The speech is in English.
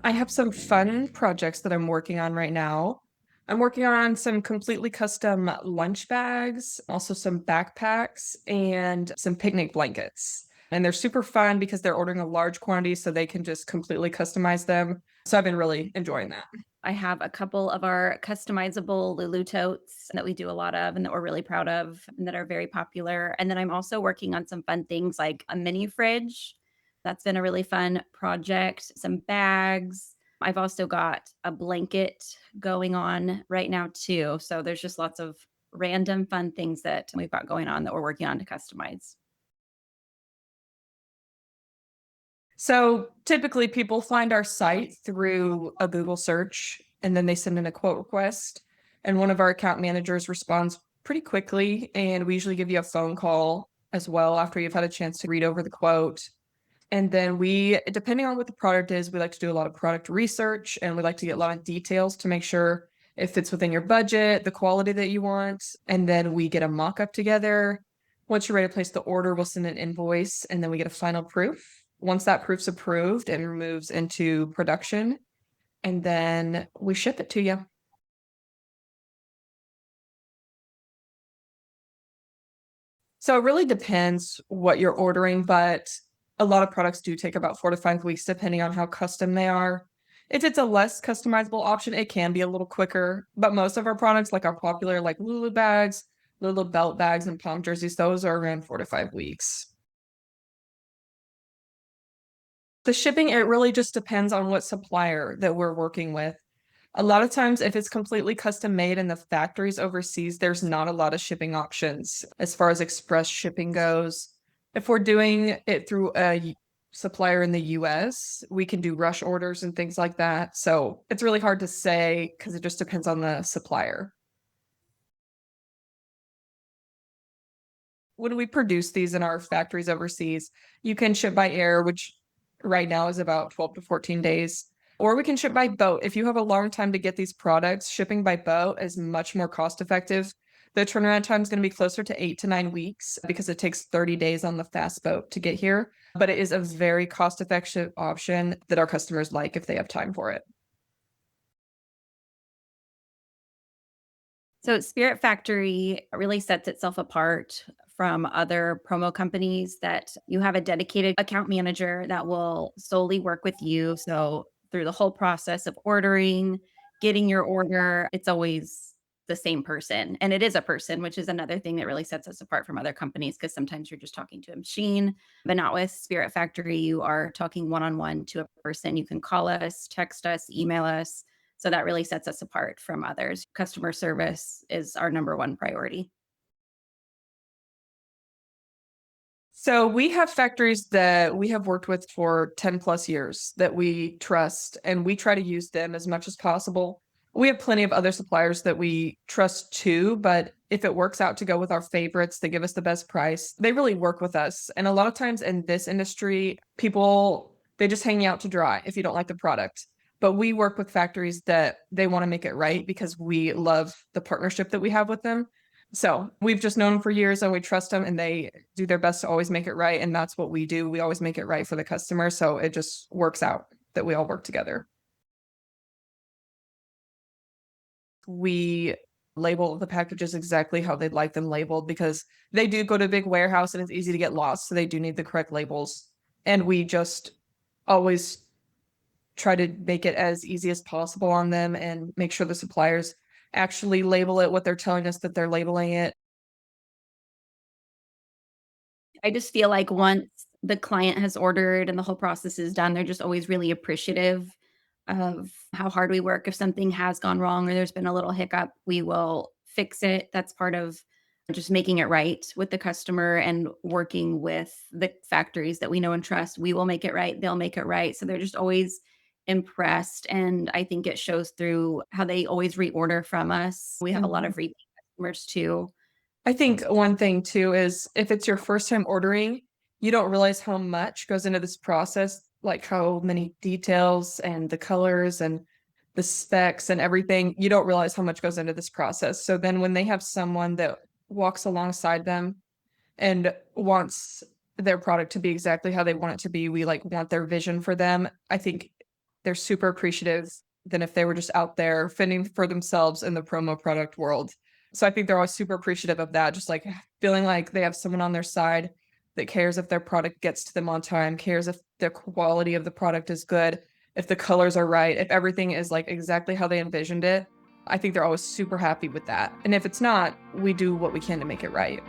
I have some fun projects that I'm working on right now. I'm working on some completely custom lunch bags, also some backpacks, and some picnic blankets. And they're super fun because they're ordering a large quantity so they can just completely customize them. So I've been really enjoying that. I have a couple of our customizable Lulu totes that we do a lot of and that we're really proud of and that are very popular. And then I'm also working on some fun things like a mini fridge. That's been a really fun project, some bags. I've also got a blanket going on right now too. So there's just lots of random fun things that we've got going on that we're working on to customize. So typically people find our site through a Google search and then they send in a quote request. And one of our account managers responds pretty quickly. And we usually give you a phone call as well after you've had a chance to read over the quote. And then we, depending on what the product is, we like to do a lot of product research and we like to get a lot of details to make sure it fits within your budget, the quality that you want. And then we get a mock up together. Once you're ready to place the order, we'll send an invoice and then we get a final proof. Once that proof's approved, it moves into production and then we ship it to you. So it really depends what you're ordering, but a lot of products do take about 4 to 5 weeks, depending on how custom they are. If it's a less customizable option, it can be a little quicker, but most of our products, like our popular, like Lulu bags, Lulu belt bags, and pom jerseys, those are around 4 to 5 weeks. The shipping, it really just depends on what supplier that we're working with. A lot of times, if it's completely custom made in the factories overseas, there's not a lot of shipping options as far as express shipping goes. If we're doing it through a supplier in the US, we can do rush orders and things like that. So it's really hard to say because it just depends on the supplier. When we produce these in our factories overseas, you can ship by air, which right now is about 12 to 14 days. Or we can ship by boat. If you have a long time to get these products, shipping by boat is much more cost effective. The turnaround time is going to be closer to 8 to 9 weeks because it takes 30 days on the fast boat to get here. But it is a very cost effective option that our customers like if they have time for it. So Spirit Factory really sets itself apart from other promo companies that you have a dedicated account manager that will solely work with you. So through the whole process of ordering, getting your order, it's always the same person. And it is a person, which is another thing that really sets us apart from other companies because sometimes you're just talking to a machine, but not with Spirit Factory. You are talking one on one to a person. You can call us, text us, email us, so that really sets us apart from others. Customer service is our number one priority. So we have factories that we have worked with for 10 plus years that we trust, and we try to use them as much as possible. We have plenty of other suppliers that we trust too, but if it works out to go with our favorites, they give us the best price. They really work with us. And a lot of times in this industry, people they just hang you out to dry if you don't like the product. But we work with factories that they want to make it right because we love the partnership that we have with them. So we've just known them for years and we trust them and they do their best to always make it right. And that's what we do. We always make it right for the customer. So it just works out that we all work together. We label the packages exactly how they'd like them labeled because they do go to a big warehouse and it's easy to get lost. So they do need the correct labels. And we just always try to make it as easy as possible on them and make sure the suppliers actually label it what they're telling us that they're labeling it. I just feel like once the client has ordered and the whole process is done, they're just always really appreciative of how hard we work. If something has gone wrong or there's been a little hiccup, we will fix it. That's part of just making it right with the customer and working with the factories that we know and trust. We will make it right. They'll make it right. So they're just always impressed. And I think it shows through how they always reorder from us. We have a lot Mhm. of repeat customers too. I think one thing too is if it's your first time ordering, you don't realize how much goes into this process, like how many details and the colors and the specs and everything. You don't realize how much goes into this process. So then when they have someone that walks alongside them and wants their product to be exactly how they want it to be, we like want their vision for them. I think they're super appreciative than if they were just out there fending for themselves in the promo product world. So I think they're always super appreciative of that, just like feeling like they have someone on their side that cares if their product gets to them on time, cares if the quality of the product is good, if the colors are right, if everything is like exactly how they envisioned it. I think they're always super happy with that. And if it's not, we do what we can to make it right.